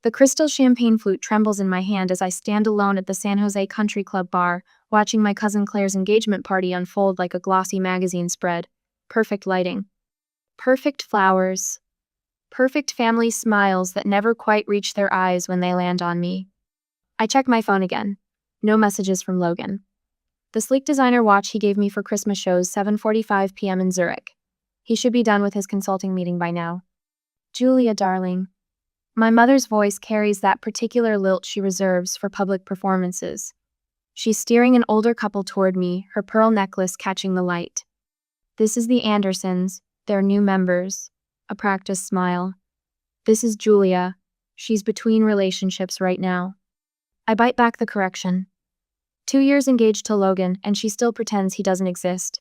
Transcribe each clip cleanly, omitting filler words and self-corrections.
The crystal champagne flute trembles in my hand as I stand alone at the San Jose Country Club bar, watching my cousin Claire's engagement party unfold like a glossy magazine spread. Perfect lighting. Perfect flowers. Perfect family smiles that never quite reach their eyes when they land on me. I check my phone again. No messages from Logan. The sleek designer watch he gave me for Christmas shows 7:45 p.m. in Zurich. He should be done with his consulting meeting by now. Julia, darling. My mother's voice carries that particular lilt she reserves for public performances. She's steering an older couple toward me, her pearl necklace catching the light. This is the Andersons, their new members. A practiced smile. This is Julia. She's between relationships right now. I bite back the correction. 2 years engaged to Logan, and she still pretends he doesn't exist.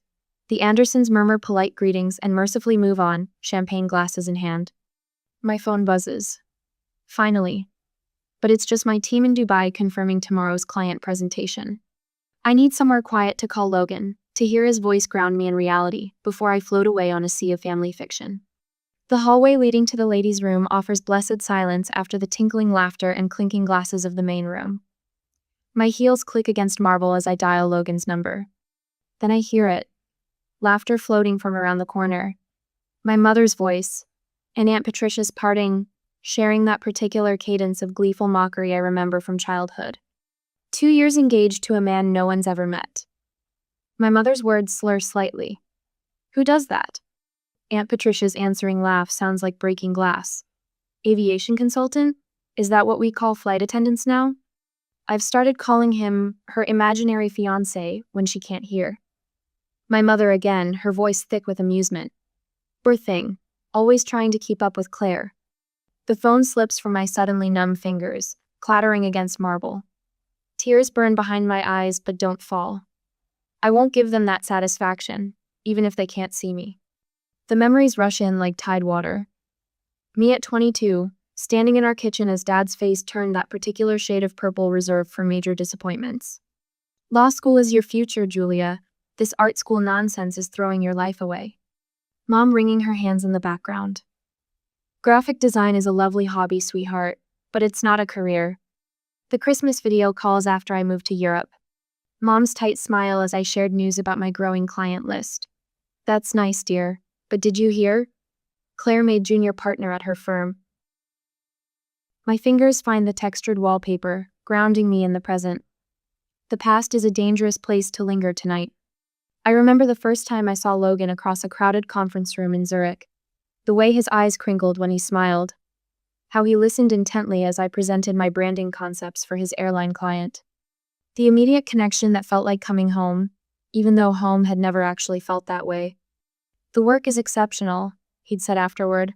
The Andersons murmur polite greetings and mercifully move on, champagne glasses in hand. My phone buzzes. Finally. But it's just my team in Dubai confirming tomorrow's client presentation. I need somewhere quiet to call Logan, to hear his voice ground me in reality, before I float away on a sea of family fiction. The hallway leading to the ladies' room offers blessed silence after the tinkling laughter and clinking glasses of the main room. My heels click against marble as I dial Logan's number. Then I hear it. Laughter floating from around the corner. My mother's voice, and Aunt Patricia's parting, sharing that particular cadence of gleeful mockery I remember from childhood. 2 years engaged to a man no one's ever met. My mother's words slur slightly. Who does that? Aunt Patricia's answering laugh sounds like breaking glass. Aviation consultant? Is that what we call flight attendants now? I've started calling him her imaginary fiancé when she can't hear. My mother again, her voice thick with amusement. Poor thing, always trying to keep up with Claire. The phone slips from my suddenly numb fingers, clattering against marble. Tears burn behind my eyes but don't fall. I won't give them that satisfaction, even if they can't see me. The memories rush in like tide water. Me at 22, standing in our kitchen as Dad's face turned that particular shade of purple reserved for major disappointments. Law school is your future, Julia. This art school nonsense is throwing your life away. Mom wringing her hands in the background. Graphic design is a lovely hobby, sweetheart, but it's not a career. The Christmas video calls after I moved to Europe. Mom's tight smile as I shared news about my growing client list. That's nice, dear, but did you hear? Claire made junior partner at her firm. My fingers find the textured wallpaper, grounding me in the present. The past is a dangerous place to linger tonight. I remember the first time I saw Logan across a crowded conference room in Zurich. The way his eyes crinkled when he smiled. How he listened intently as I presented my branding concepts for his airline client. The immediate connection that felt like coming home, even though home had never actually felt that way. The work is exceptional, he'd said afterward.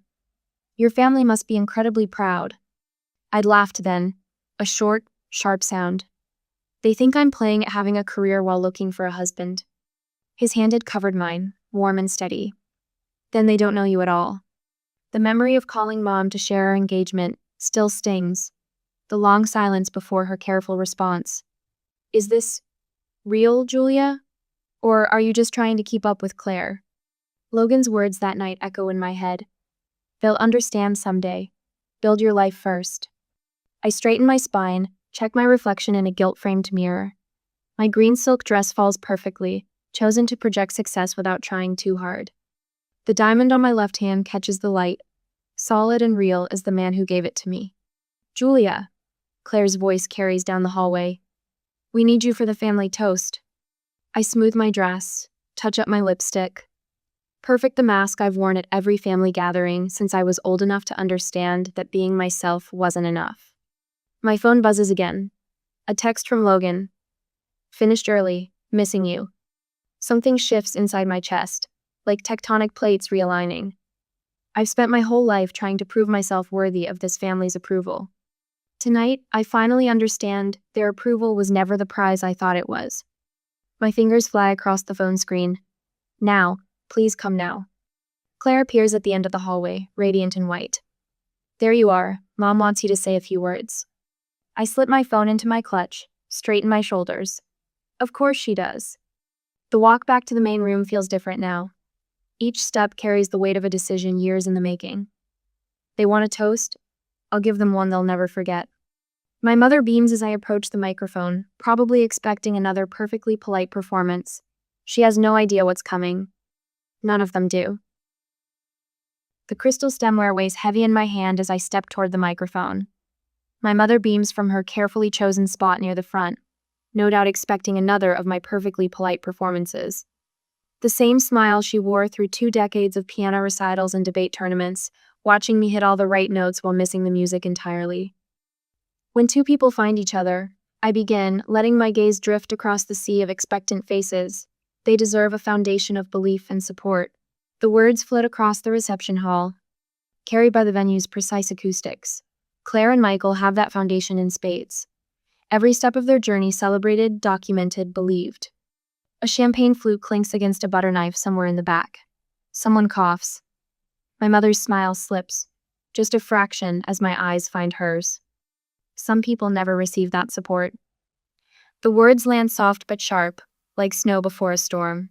Your family must be incredibly proud. I'd laughed then, a short, sharp sound. They think I'm playing at having a career while looking for a husband. His hand had covered mine, warm and steady. Then they don't know you at all. The memory of calling Mom to share our engagement still stings. The long silence before her careful response. Is this real, Julia? Or are you just trying to keep up with Claire? Logan's words that night echo in my head. They'll understand someday. Build your life first. I straighten my spine, check my reflection in a gilt-framed mirror. My green silk dress falls perfectly, chosen to project success without trying too hard. The diamond on my left hand catches the light, solid and real as the man who gave it to me. Julia, Claire's voice carries down the hallway. We need you for the family toast. I smooth my dress, touch up my lipstick. Perfect the mask I've worn at every family gathering since I was old enough to understand that being myself wasn't enough. My phone buzzes again. A text from Logan. Finished early, missing you. Something shifts inside my chest, like tectonic plates realigning. I've spent my whole life trying to prove myself worthy of this family's approval. Tonight, I finally understand their approval was never the prize I thought it was. My fingers fly across the phone screen. Now, please come now. Claire appears at the end of the hallway, radiant in white. There you are. Mom wants you to say a few words. I slip my phone into my clutch, straighten my shoulders. Of course she does. The walk back to the main room feels different now. Each step carries the weight of a decision years in the making. They want a toast? I'll give them one they'll never forget. My mother beams as I approach the microphone, probably expecting another perfectly polite performance. She has no idea what's coming. None of them do. The crystal stemware weighs heavy in my hand as I step toward the microphone. My mother beams from her carefully chosen spot near the front, no doubt expecting another of my perfectly polite performances. The same smile she wore through 2 decades of piano recitals and debate tournaments, watching me hit all the right notes while missing the music entirely. When two people find each other, I begin, letting my gaze drift across the sea of expectant faces. They deserve a foundation of belief and support. The words float across the reception hall, carried by the venue's precise acoustics. Claire and Michael have that foundation in spades. Every step of their journey celebrated, documented, believed. A champagne flute clinks against a butter knife somewhere in the back. Someone coughs. My mother's smile slips, just a fraction as my eyes find hers. Some people never receive that support. The words land soft but sharp, like snow before a storm.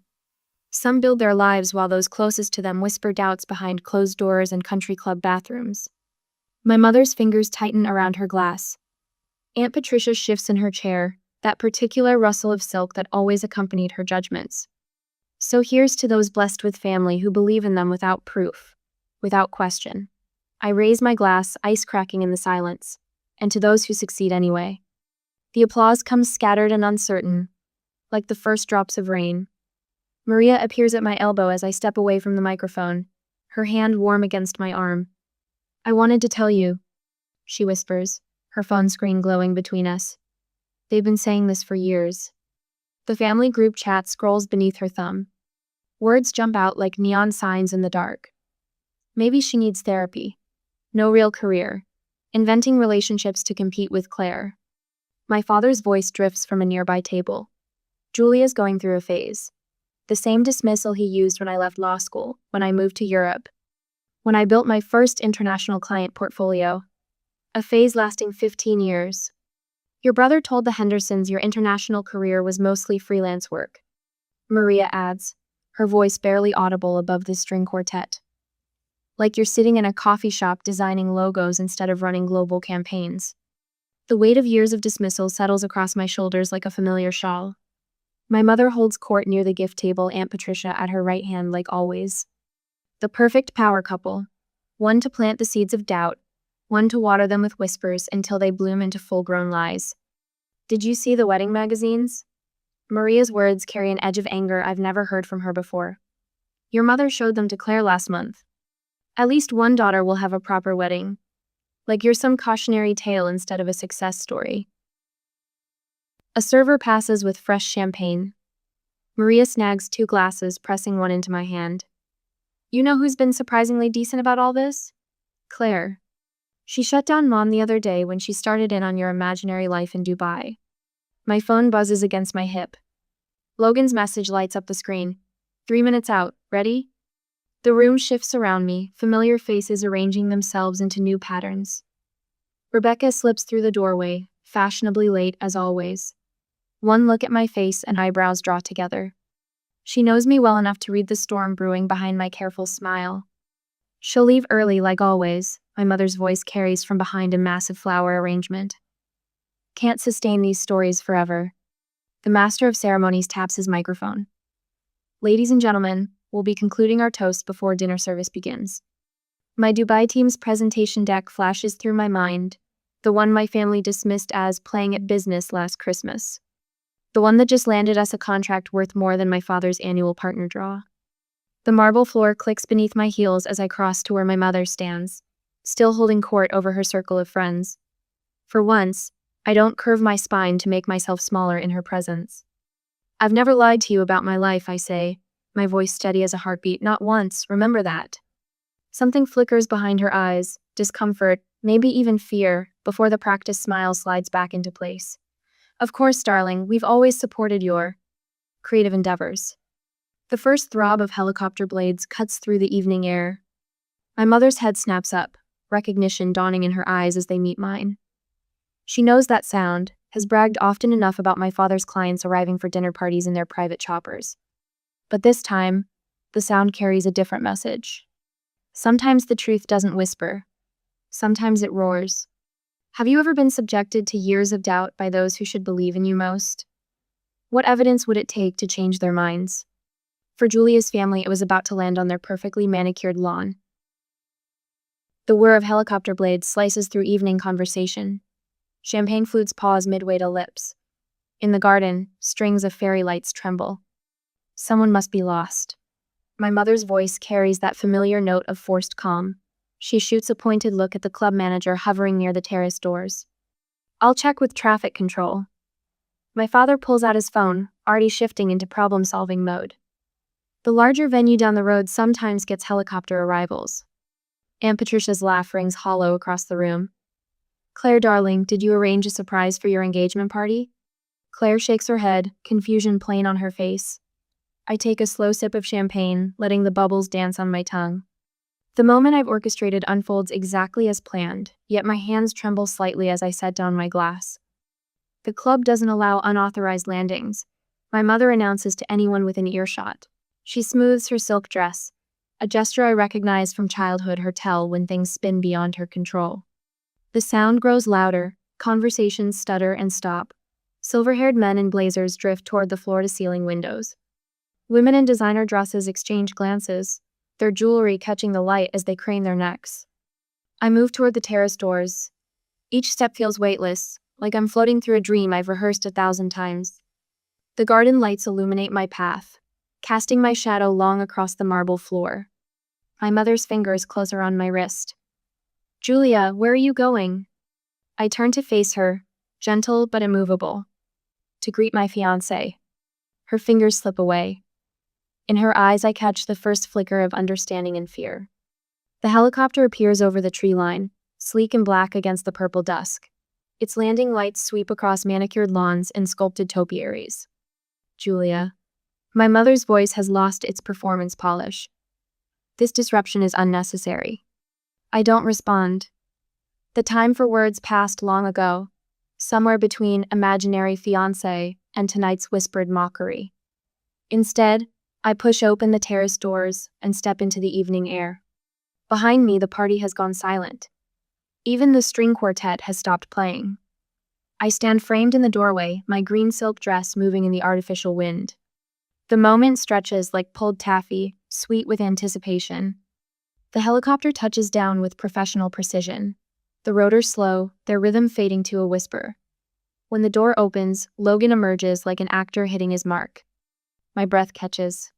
Some build their lives while those closest to them whisper doubts behind closed doors and country club bathrooms. My mother's fingers tighten around her glass. Aunt Patricia shifts in her chair, that particular rustle of silk that always accompanied her judgments. So here's to those blessed with family who believe in them without proof, without question. I raise my glass, ice cracking in the silence, and to those who succeed anyway. The applause comes scattered and uncertain, like the first drops of rain. Maria appears at my elbow as I step away from the microphone, her hand warm against my arm. I wanted to tell you, she whispers, her phone screen glowing between us. They've been saying this for years. The family group chat scrolls beneath her thumb. Words jump out like neon signs in the dark. Maybe she needs therapy. No real career. Inventing relationships to compete with Claire. My father's voice drifts from a nearby table. Julia's going through a phase. The same dismissal he used when I left law school, when I moved to Europe. When I built my first international client portfolio. A phase lasting 15 years. Your brother told the Hendersons your international career was mostly freelance work. Maria adds, her voice barely audible above the string quartet. Like you're sitting in a coffee shop designing logos instead of running global campaigns. The weight of years of dismissal settles across my shoulders like a familiar shawl. My mother holds court near the gift table, Aunt Patricia at her right hand like always. The perfect power couple. One to plant the seeds of doubt, one to water them with whispers until they bloom into full-grown lies. Did you see the wedding magazines? Maria's words carry an edge of anger I've never heard from her before. Your mother showed them to Claire last month. At least one daughter will have a proper wedding. Like you're some cautionary tale instead of a success story. A server passes with fresh champagne. Maria snags 2 glasses, pressing one into my hand. You know who's been surprisingly decent about all this? Claire. She shut down Mom the other day when she started in on your imaginary life in Dubai. My phone buzzes against my hip. Logan's message lights up the screen. 3 minutes out, ready? The room shifts around me, familiar faces arranging themselves into new patterns. Rebecca slips through the doorway, fashionably late as always. One look at my face and eyebrows draw together. She knows me well enough to read the storm brewing behind my careful smile. She'll leave early like always, my mother's voice carries from behind a massive flower arrangement. Can't sustain these stories forever. The master of ceremonies taps his microphone. Ladies and gentlemen, we'll be concluding our toast before dinner service begins. My Dubai team's presentation deck flashes through my mind, the one my family dismissed as playing at business last Christmas. The one that just landed us a contract worth more than my father's annual partner draw. The marble floor clicks beneath my heels as I cross to where my mother stands, still holding court over her circle of friends. For once, I don't curve my spine to make myself smaller in her presence. I've never lied to you about my life, I say, my voice steady as a heartbeat. Not once, remember that. Something flickers behind her eyes, discomfort, maybe even fear, before the practiced smile slides back into place. Of course, darling, we've always supported your creative endeavors. The first throb of helicopter blades cuts through the evening air. My mother's head snaps up, recognition dawning in her eyes as they meet mine. She knows that sound, has bragged often enough about my father's clients arriving for dinner parties in their private choppers. But this time, the sound carries a different message. Sometimes the truth doesn't whisper. Sometimes it roars. Have you ever been subjected to years of doubt by those who should believe in you most? What evidence would it take to change their minds? For Julia's family, it was about to land on their perfectly manicured lawn. The whir of helicopter blades slices through evening conversation. Champagne flutes pause midway to lips. In the garden, strings of fairy lights tremble. Someone must be lost. My mother's voice carries that familiar note of forced calm. She shoots a pointed look at the club manager hovering near the terrace doors. I'll check with traffic control. My father pulls out his phone, already shifting into problem-solving mode. The larger venue down the road sometimes gets helicopter arrivals. Aunt Patricia's laugh rings hollow across the room. Claire, darling, did you arrange a surprise for your engagement party? Claire shakes her head, confusion plain on her face. I take a slow sip of champagne, letting the bubbles dance on my tongue. The moment I've orchestrated unfolds exactly as planned, yet my hands tremble slightly as I set down my glass. The club doesn't allow unauthorized landings. My mother announces to anyone within earshot. She smooths her silk dress, a gesture I recognize from childhood, her tell when things spin beyond her control. The sound grows louder, conversations stutter and stop. Silver-haired men in blazers drift toward the floor-to-ceiling windows. Women in designer dresses exchange glances, their jewelry catching the light as they crane their necks. I move toward the terrace doors. Each step feels weightless, like I'm floating through a dream I've rehearsed 1,000 times. The garden lights illuminate my path, casting my shadow long across the marble floor. My mother's fingers close around my wrist. Julia, where are you going? I turn to face her, gentle but immovable. To greet my fiancé. Her fingers slip away. In her eyes, I catch the first flicker of understanding and fear. The helicopter appears over the tree line, sleek and black against the purple dusk. Its landing lights sweep across manicured lawns and sculpted topiaries. Julia. My mother's voice has lost its performance polish. This disruption is unnecessary. I don't respond. The time for words passed long ago, somewhere between imaginary fiancé and tonight's whispered mockery. Instead, I push open the terrace doors and step into the evening air. Behind me, the party has gone silent. Even the string quartet has stopped playing. I stand framed in the doorway, my green silk dress moving in the artificial wind. The moment stretches like pulled taffy, sweet with anticipation. The helicopter touches down with professional precision. The rotors slow, their rhythm fading to a whisper. When the door opens, Logan emerges like an actor hitting his mark. My breath catches.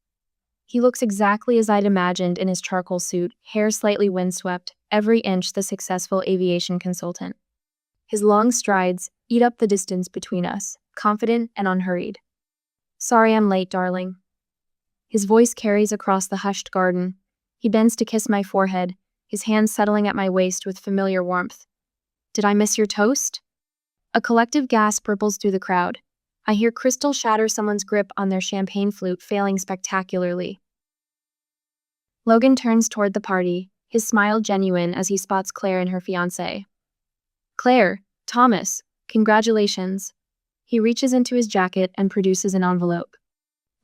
He looks exactly as I'd imagined in his charcoal suit, hair slightly windswept, every inch the successful aviation consultant. His long strides eat up the distance between us, confident and unhurried. Sorry I'm late, darling. His voice carries across the hushed garden. He bends to kiss my forehead, his hands settling at my waist with familiar warmth. Did I miss your toast? A collective gasp ripples through the crowd. I hear crystal shatter someone's grip on their champagne flute, failing spectacularly. Logan turns toward the party, his smile genuine as he spots Claire and her fiancé. Claire, Thomas, congratulations. He reaches into his jacket and produces an envelope.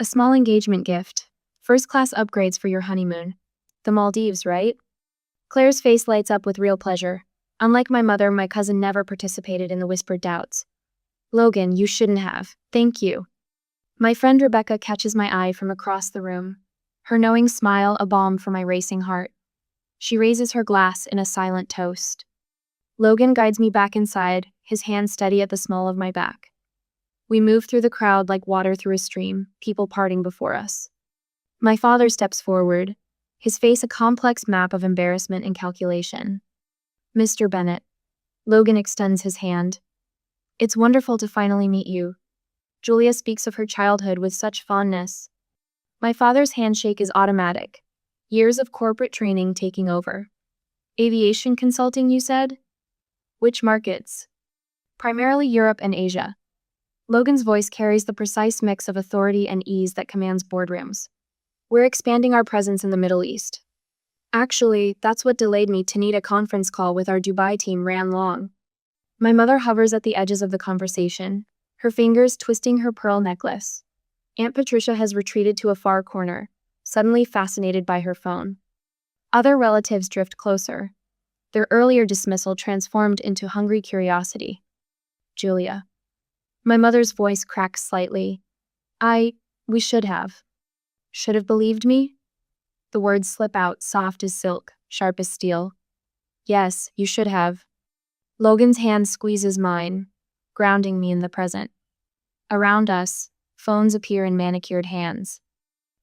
A small engagement gift. First-class upgrades for your honeymoon. The Maldives, right? Claire's face lights up with real pleasure. Unlike my mother, my cousin never participated in the whispered doubts. Logan, you shouldn't have. Thank you. My friend Rebecca catches my eye from across the room. Her knowing smile a balm for my racing heart. She raises her glass in a silent toast. Logan guides me back inside, his hand steady at the small of my back. We move through the crowd like water through a stream, people parting before us. My father steps forward, his face a complex map of embarrassment and calculation. Mr. Bennett. Logan extends his hand. It's wonderful to finally meet you. Julia speaks of her childhood with such fondness. My father's handshake is automatic. Years of corporate training taking over. Aviation consulting, you said? Which markets? Primarily Europe and Asia. Logan's voice carries the precise mix of authority and ease that commands boardrooms. We're expanding our presence in the Middle East. Actually, that's what delayed me to need a conference call with our Dubai team ran long. My mother hovers at the edges of the conversation, her fingers twisting her pearl necklace. Aunt Patricia has retreated to a far corner, suddenly fascinated by her phone. Other relatives drift closer. Their earlier dismissal transformed into hungry curiosity. Julia. My mother's voice cracked slightly. We should have. Should have believed me? The words slip out, soft as silk, sharp as steel. Yes, you should have. Logan's hand squeezes mine, grounding me in the present. Around us, phones appear in manicured hands.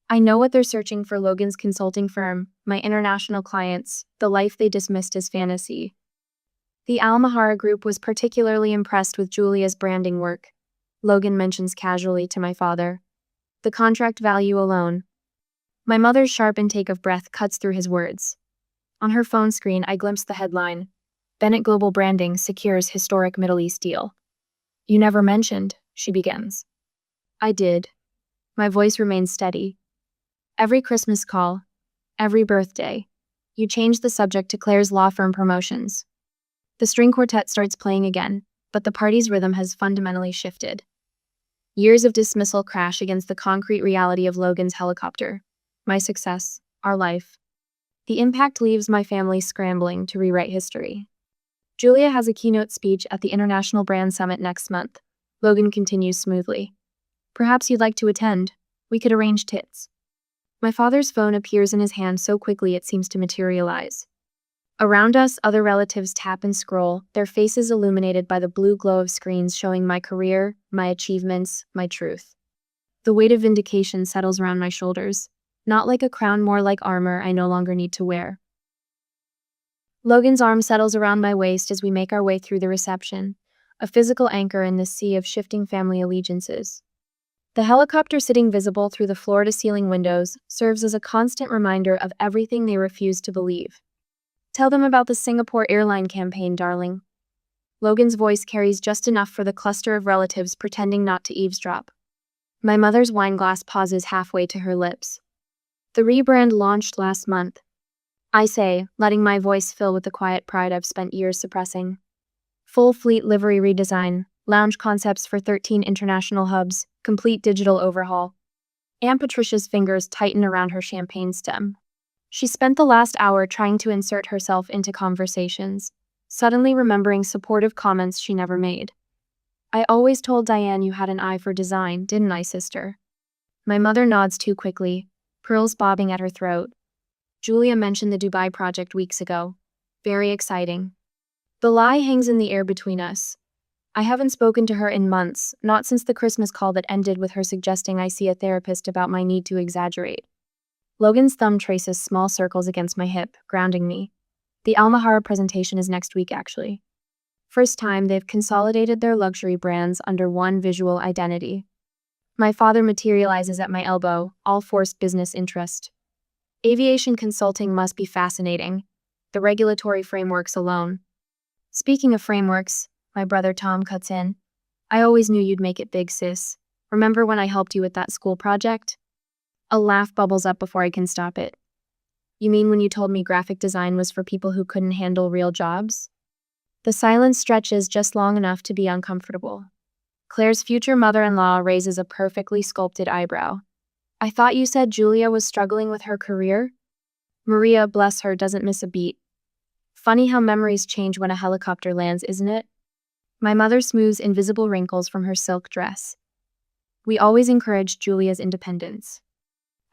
I know what they're searching for: Logan's consulting firm, my international clients, the life they dismissed as fantasy. The Almahara group was particularly impressed with Julia's branding work. Logan mentions casually to my father. The contract value alone. My mother's sharp intake of breath cuts through his words. On her phone screen, I glimpse the headline: Bennett Global Branding secures historic Middle East deal. You never mentioned, she begins. I did. My voice remains steady. Every Christmas call, every birthday, you change the subject to Claire's law firm promotions. The string quartet starts playing again, but the party's rhythm has fundamentally shifted. Years of dismissal crash against the concrete reality of Logan's helicopter. My success, our life. The impact leaves my family scrambling to rewrite history. Julia has a keynote speech at the International Brand Summit next month. Logan continues smoothly. Perhaps you'd like to attend. We could arrange tits. My father's phone appears in his hand so quickly it seems to materialize. Around us, other relatives tap and scroll, their faces illuminated by the blue glow of screens showing my career, my achievements, my truth. The weight of vindication settles around my shoulders, not like a crown, more like armor I no longer need to wear. Logan's arm settles around my waist as we make our way through the reception, a physical anchor in this sea of shifting family allegiances. The helicopter sitting visible through the floor-to-ceiling windows serves as a constant reminder of everything they refuse to believe. Tell them about the Singapore airline campaign, darling. Logan's voice carries just enough for the cluster of relatives pretending not to eavesdrop. My mother's wine glass pauses halfway to her lips. The rebrand launched last month, I say, letting my voice fill with the quiet pride I've spent years suppressing. Full fleet livery redesign, lounge concepts for 13 international hubs, complete digital overhaul. Aunt Patricia's fingers tighten around her champagne stem. She spent the last hour trying to insert herself into conversations, suddenly remembering supportive comments she never made. I always told Diane you had an eye for design, didn't I, sister? My mother nods too quickly, pearls bobbing at her throat. Julia mentioned the Dubai project weeks ago. Very exciting. The lie hangs in the air between us. I haven't spoken to her in months, not since the Christmas call that ended with her suggesting I see a therapist about my need to exaggerate. Logan's thumb traces small circles against my hip, grounding me. The Almahara presentation is next week, actually. First time they've consolidated their luxury brands under one visual identity. My father materializes at my elbow, all forced business interest. Aviation consulting must be fascinating. The regulatory frameworks alone. Speaking of frameworks, my brother Tom cuts in. I always knew you'd make it big, sis. Remember when I helped you with that school project? A laugh bubbles up before I can stop it. You mean when you told me graphic design was for people who couldn't handle real jobs? The silence stretches just long enough to be uncomfortable. Claire's future mother-in-law raises a perfectly sculpted eyebrow. I thought you said Julia was struggling with her career? Maria, bless her, doesn't miss a beat. Funny how memories change when a helicopter lands, isn't it? My mother smooths invisible wrinkles from her silk dress. We always encouraged Julia's independence.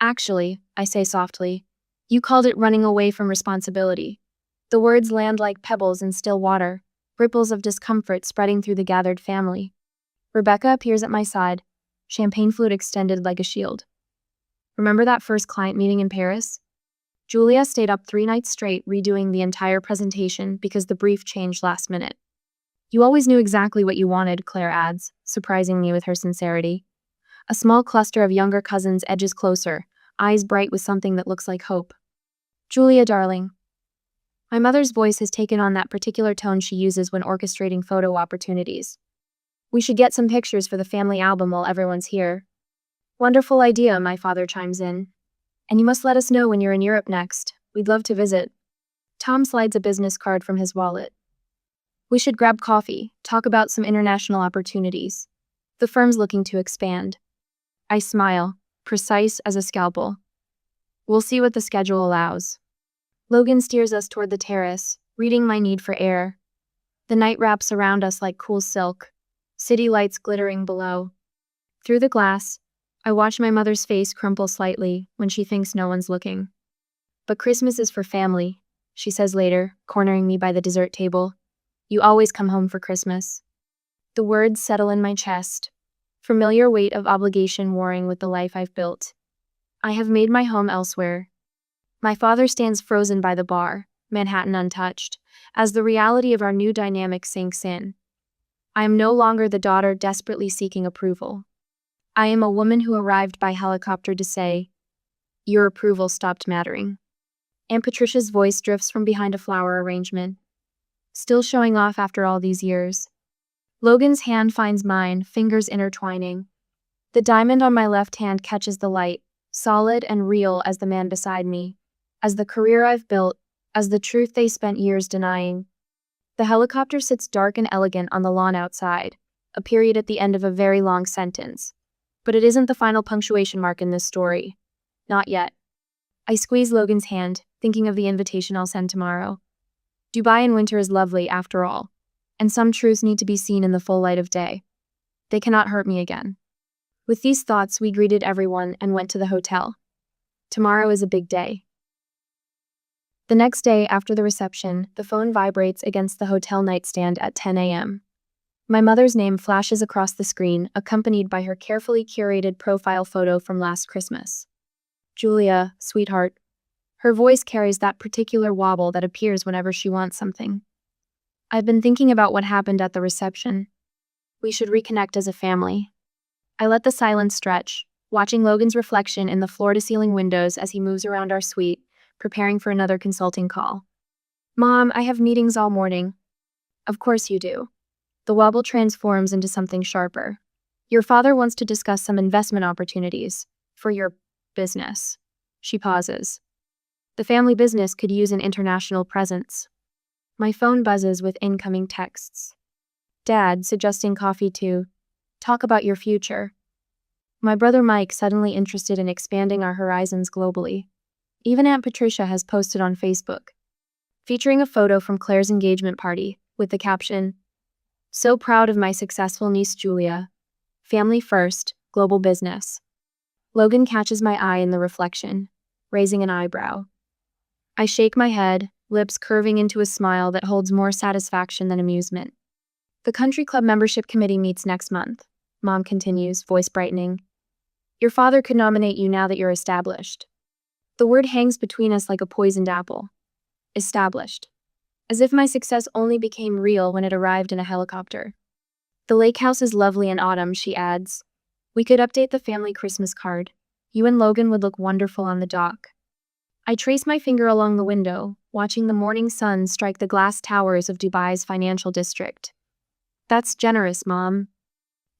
Actually, I say softly, you called it running away from responsibility. The words land like pebbles in still water, ripples of discomfort spreading through the gathered family. Rebecca appears at my side, champagne flute extended like a shield. Remember that first client meeting in Paris? Julia stayed up 3 nights straight redoing the entire presentation because the brief changed last minute. You always knew exactly what you wanted, Claire adds, surprising me with her sincerity. A small cluster of younger cousins edges closer, eyes bright with something that looks like hope. Julia, darling. My mother's voice has taken on that particular tone she uses when orchestrating photo opportunities. We should get some pictures for the family album while everyone's here. Wonderful idea, my father chimes in. And you must let us know when you're in Europe next. We'd love to visit. Tom slides a business card from his wallet. We should grab coffee, talk about some international opportunities. The firm's looking to expand. I smile, precise as a scalpel. We'll see what the schedule allows. Logan steers us toward the terrace, reading my need for air. The night wraps around us like cool silk, city lights glittering below. Through the glass, I watch my mother's face crumple slightly when she thinks no one's looking. But Christmas is for family, she says later, cornering me by the dessert table. You always come home for Christmas. The words settle in my chest, familiar weight of obligation warring with the life I've built. I have made my home elsewhere. My father stands frozen by the bar, Manhattan untouched, as the reality of our new dynamic sinks in. I am no longer the daughter desperately seeking approval. I am a woman who arrived by helicopter to say, your approval stopped mattering. Aunt Patricia's voice drifts from behind a flower arrangement. Still showing off after all these years. Logan's hand finds mine, fingers intertwining. The diamond on my left hand catches the light, solid and real as the man beside me, as the career I've built, as the truth they spent years denying. The helicopter sits dark and elegant on the lawn outside, a period at the end of a very long sentence. But it isn't the final punctuation mark in this story. Not yet. I squeeze Logan's hand, thinking of the invitation I'll send tomorrow. Dubai in winter is lovely, after all, and some truths need to be seen in the full light of day. They cannot hurt me again. With these thoughts, we greeted everyone and went to the hotel. Tomorrow is a big day. The next day, after the reception, the phone vibrates against the hotel nightstand at 10 a.m. My mother's name flashes across the screen, accompanied by her carefully curated profile photo from last Christmas. Julia, sweetheart. Her voice carries that particular wobble that appears whenever she wants something. I've been thinking about what happened at the reception. We should reconnect as a family. I let the silence stretch, watching Logan's reflection in the floor-to-ceiling windows as he moves around our suite, preparing for another consulting call. Mom, I have meetings all morning. Of course you do. The wobble transforms into something sharper. Your father wants to discuss some investment opportunities for your business. She pauses. The family business could use an international presence. My phone buzzes with incoming texts. Dad suggesting coffee to talk about your future. My brother Mike suddenly interested in expanding our horizons globally. Even Aunt Patricia has posted on Facebook, featuring a photo from Claire's engagement party with the caption, "So proud of my successful niece Julia. Family first, global business." Logan catches my eye in the reflection, raising an eyebrow. I shake my head, lips curving into a smile that holds more satisfaction than amusement. The country club membership committee meets next month, Mom continues, voice brightening. Your father could nominate you now that you're established. The word hangs between us like a poisoned apple. Established. As if my success only became real when it arrived in a helicopter. The lake house is lovely in autumn, she adds. We could update the family Christmas card. You and Logan would look wonderful on the dock. I trace my finger along the window, watching the morning sun strike the glass towers of Dubai's financial district. That's generous, Mom.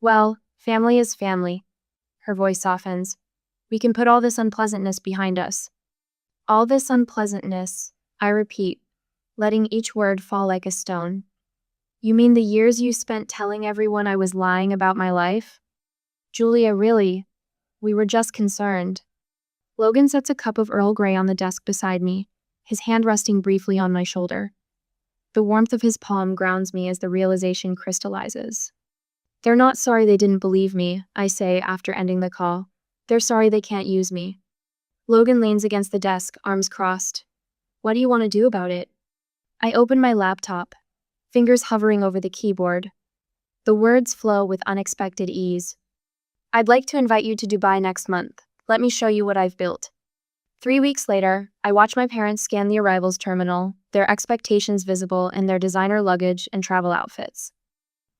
Well, family is family. Her voice softens. We can put all this unpleasantness behind us. All this unpleasantness, I repeat, letting each word fall like a stone. You mean the years you spent telling everyone I was lying about my life? Julia, really? We were just concerned. Logan sets a cup of Earl Grey on the desk beside me, his hand resting briefly on my shoulder. The warmth of his palm grounds me as the realization crystallizes. They're not sorry they didn't believe me, I say after ending the call. They're sorry they can't use me. Logan leans against the desk, arms crossed. What do you want to do about it? I open my laptop, fingers hovering over the keyboard. The words flow with unexpected ease. I'd like to invite you to Dubai next month. Let me show you what I've built. 3 weeks later, I watch my parents scan the arrivals terminal, their expectations visible in their designer luggage and travel outfits.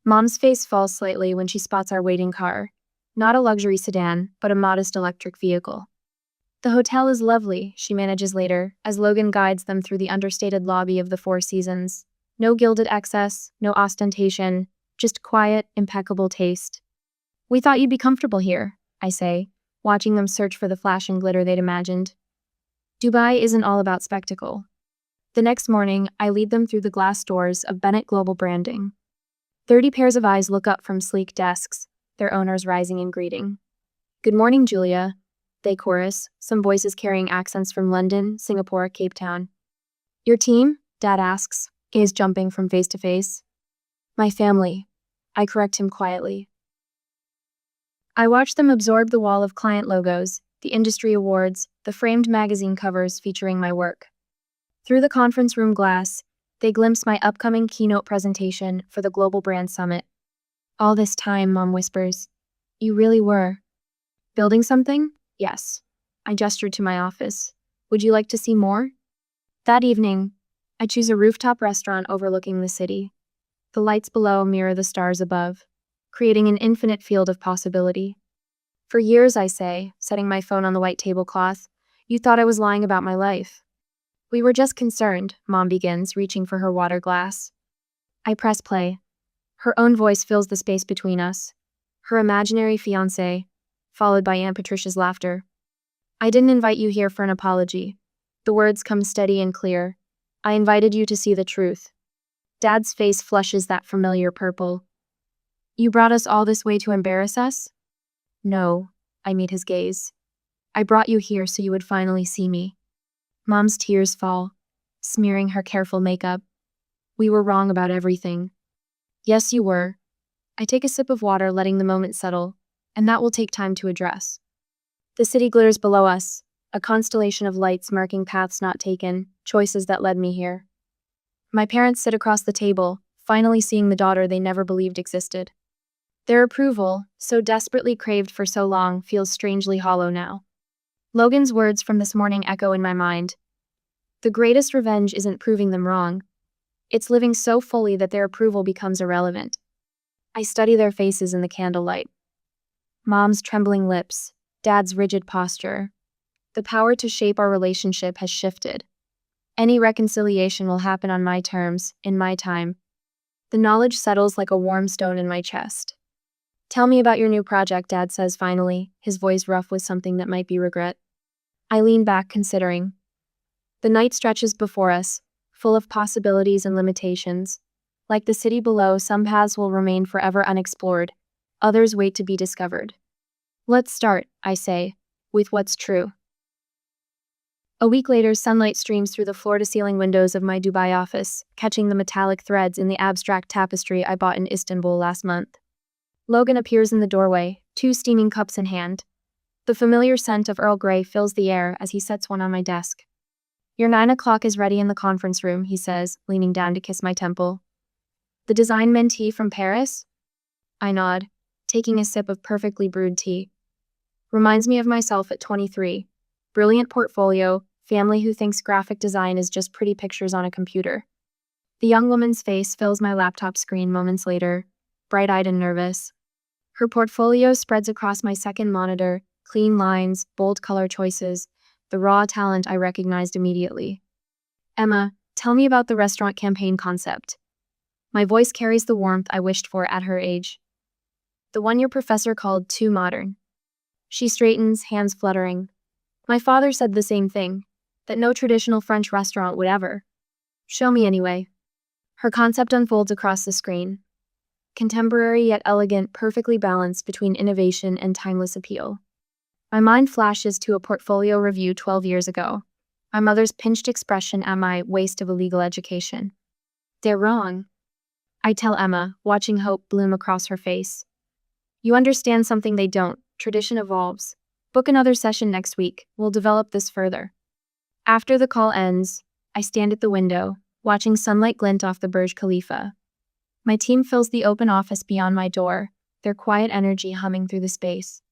Mom's face falls slightly when she spots our waiting car. Not a luxury sedan, but a modest electric vehicle. The hotel is lovely, she manages later, as Logan guides them through the understated lobby of the Four Seasons. No gilded excess, no ostentation, just quiet, impeccable taste. We thought you'd be comfortable here, I say, watching them search for the flash and glitter they'd imagined. Dubai isn't all about spectacle. The next morning, I lead them through the glass doors of Bennett Global Branding. 30 pairs of eyes look up from sleek desks, their owners rising in greeting. Good morning, Julia, they chorus, some voices carrying accents from London, Singapore, Cape Town. Your team? Dad asks, gaze jumping from face to face. My family. I correct him quietly. I watch them absorb the wall of client logos, the industry awards, the framed magazine covers featuring my work. Through the conference room glass, they glimpse my upcoming keynote presentation for the Global Brand Summit. All this time, Mom whispers, "You really were building something?" Yes. I gestured to my office. Would you like to see more? That evening, I choose a rooftop restaurant overlooking the city. The lights below mirror the stars above, creating an infinite field of possibility. For years, I say, setting my phone on the white tablecloth, you thought I was lying about my life. We were just concerned, Mom begins, reaching for her water glass. I press play. Her own voice fills the space between us. Her imaginary fiancé, followed by Aunt Patricia's laughter. I didn't invite you here for an apology. The words come steady and clear. I invited you to see the truth. Dad's face flushes that familiar purple. You brought us all this way to embarrass us? No, I meet his gaze. I brought you here so you would finally see me. Mom's tears fall, smearing her careful makeup. We were wrong about everything. Yes, you were. I take a sip of water, letting the moment settle, and that will take time to address. The city glitters below us, a constellation of lights marking paths not taken, choices that led me here. My parents sit across the table, finally seeing the daughter they never believed existed. Their approval, so desperately craved for so long, feels strangely hollow now. Logan's words from this morning echo in my mind. The greatest revenge isn't proving them wrong. It's living so fully that their approval becomes irrelevant. I study their faces in the candlelight. Mom's trembling lips, Dad's rigid posture. The power to shape our relationship has shifted. Any reconciliation will happen on my terms, in my time. The knowledge settles like a warm stone in my chest. Tell me about your new project, Dad says finally, his voice rough with something that might be regret. I lean back, considering. The night stretches before us, full of possibilities and limitations. Like the city below, some paths will remain forever unexplored. Others wait to be discovered. Let's start, I say, with what's true. A week later, sunlight streams through the floor-to-ceiling windows of my Dubai office, catching the metallic threads in the abstract tapestry I bought in Istanbul last month. Logan appears in the doorway, 2 steaming cups in hand. The familiar scent of Earl Grey fills the air as he sets one on my desk. Your 9 o'clock is ready in the conference room, he says, leaning down to kiss my temple. The design mentee from Paris? I nod, taking a sip of perfectly brewed tea. Reminds me of myself at 23. Brilliant portfolio, family who thinks graphic design is just pretty pictures on a computer. The young woman's face fills my laptop screen moments later, bright-eyed and nervous. Her portfolio spreads across my second monitor, clean lines, bold color choices, the raw talent I recognized immediately. Emma, tell me about the restaurant campaign concept. My voice carries the warmth I wished for at her age. The one your professor called too modern. She straightens, hands fluttering. My father said the same thing, that no traditional French restaurant would ever. Show me anyway. Her concept unfolds across the screen. Contemporary yet elegant, perfectly balanced between innovation and timeless appeal. My mind flashes to a portfolio review 12 years ago. My mother's pinched expression at my waste of a legal education. They're wrong. I tell Emma, watching hope bloom across her face. You understand something they don't. Tradition evolves. Book another session next week. We'll develop this further. After the call ends, I stand at the window, watching sunlight glint off the Burj Khalifa. My team fills the open office beyond my door, their quiet energy humming through the space.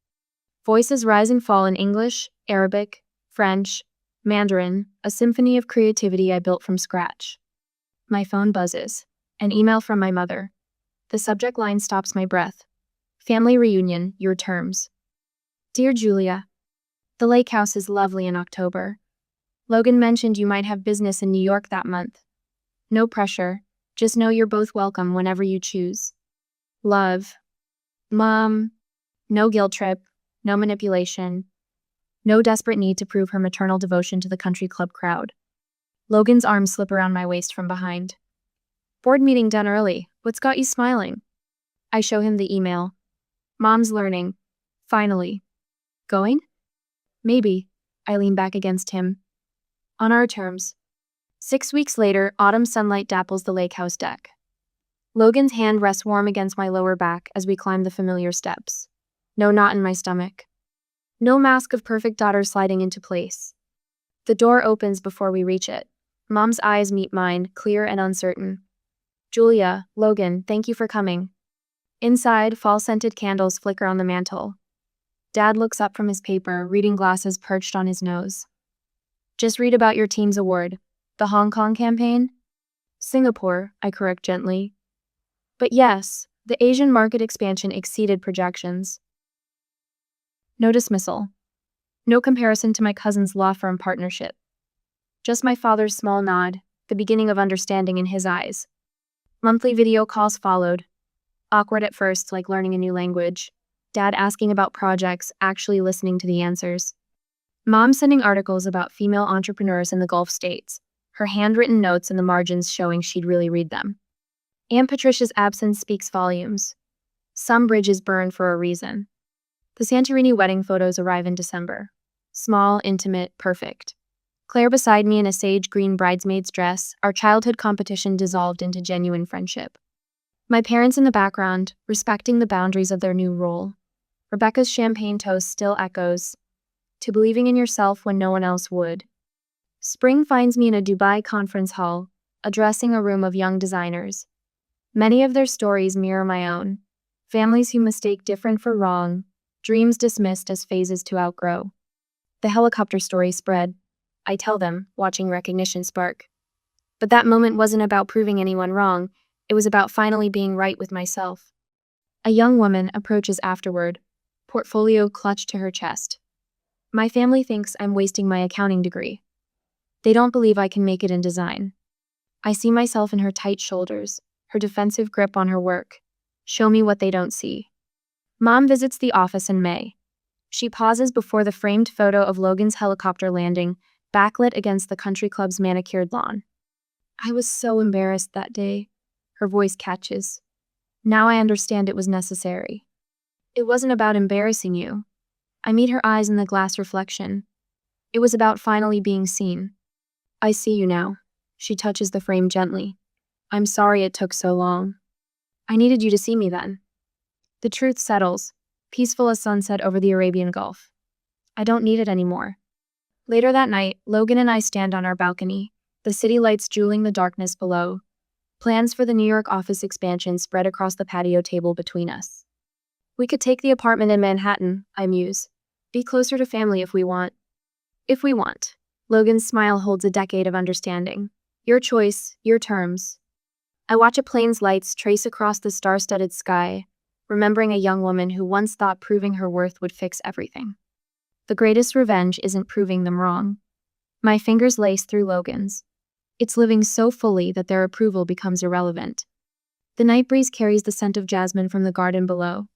Voices rise and fall in English, Arabic, French, Mandarin, a symphony of creativity I built from scratch. My phone buzzes. An email from my mother. The subject line stops my breath. Family reunion, your terms. Dear Julia, the lake house is lovely in October. Logan mentioned you might have business in New York that month. No pressure. Just know you're both welcome whenever you choose. Love. Mom. No guilt trip. No manipulation. No desperate need to prove her maternal devotion to the country club crowd. Logan's arms slip around my waist from behind. Board meeting done early. What's got you smiling? I show him the email. Mom's learning. Finally. Going? Maybe. I lean back against him. On our terms. 6 weeks later, autumn sunlight dapples the lake house deck. Logan's hand rests warm against my lower back as we climb the familiar steps. No knot in my stomach. No mask of perfect daughter sliding into place. The door opens before we reach it. Mom's eyes meet mine, clear and uncertain. Julia, Logan, thank you for coming. Inside, fall-scented candles flicker on the mantel. Dad looks up from his paper, reading glasses perched on his nose. Just read about your team's award. The Hong Kong campaign? Singapore, I correct gently. But yes, the Asian market expansion exceeded projections. No dismissal. No comparison to my cousin's law firm partnership. Just my father's small nod, the beginning of understanding in his eyes. Monthly video calls followed. Awkward at first, like learning a new language. Dad asking about projects, actually listening to the answers. Mom sending articles about female entrepreneurs in the Gulf states, her handwritten notes in the margins showing she'd really read them. Aunt Patricia's absence speaks volumes. Some bridges burn for a reason. The Santorini wedding photos arrive in December. Small, intimate, perfect. Claire beside me in a sage green bridesmaid's dress, our childhood competition dissolved into genuine friendship. My parents in the background, respecting the boundaries of their new role. Rebecca's champagne toast still echoes, to believing in yourself when no one else would. Spring finds me in a Dubai conference hall, addressing a room of young designers. Many of their stories mirror my own. Families who mistake different for wrong, dreams dismissed as phases to outgrow. The helicopter story spread. I tell them, watching recognition spark. But that moment wasn't about proving anyone wrong. It was about finally being right with myself. A young woman approaches afterward, portfolio clutched to her chest. My family thinks I'm wasting my accounting degree. They don't believe I can make it in design. I see myself in her tight shoulders, her defensive grip on her work. Show me what they don't see. Mom visits the office in May. She pauses before the framed photo of Logan's helicopter landing, backlit against the country club's manicured lawn. I was so embarrassed that day. Her voice catches. Now I understand it was necessary. It wasn't about embarrassing you. I meet her eyes in the glass reflection. It was about finally being seen. I see you now. She touches the frame gently. I'm sorry it took so long. I needed you to see me then. The truth settles, peaceful as sunset over the Arabian Gulf. I don't need it anymore. Later that night, Logan and I stand on our balcony, the city lights jeweling the darkness below. Plans for the New York office expansion spread across the patio table between us. We could take the apartment in Manhattan, I muse. Be closer to family if we want. If we want. Logan's smile holds a decade of understanding. Your choice, your terms. I watch a plane's lights trace across the star-studded sky, remembering a young woman who once thought proving her worth would fix everything. The greatest revenge isn't proving them wrong. My fingers lace through Logan's. It's living so fully that their approval becomes irrelevant. The night breeze carries the scent of jasmine from the garden below.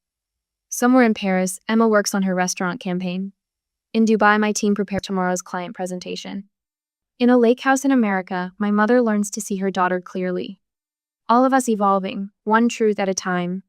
Somewhere in Paris, Emma works on her restaurant campaign. In Dubai, my team prepares tomorrow's client presentation. In a lake house in America, my mother learns to see her daughter clearly. All of us evolving, one truth at a time,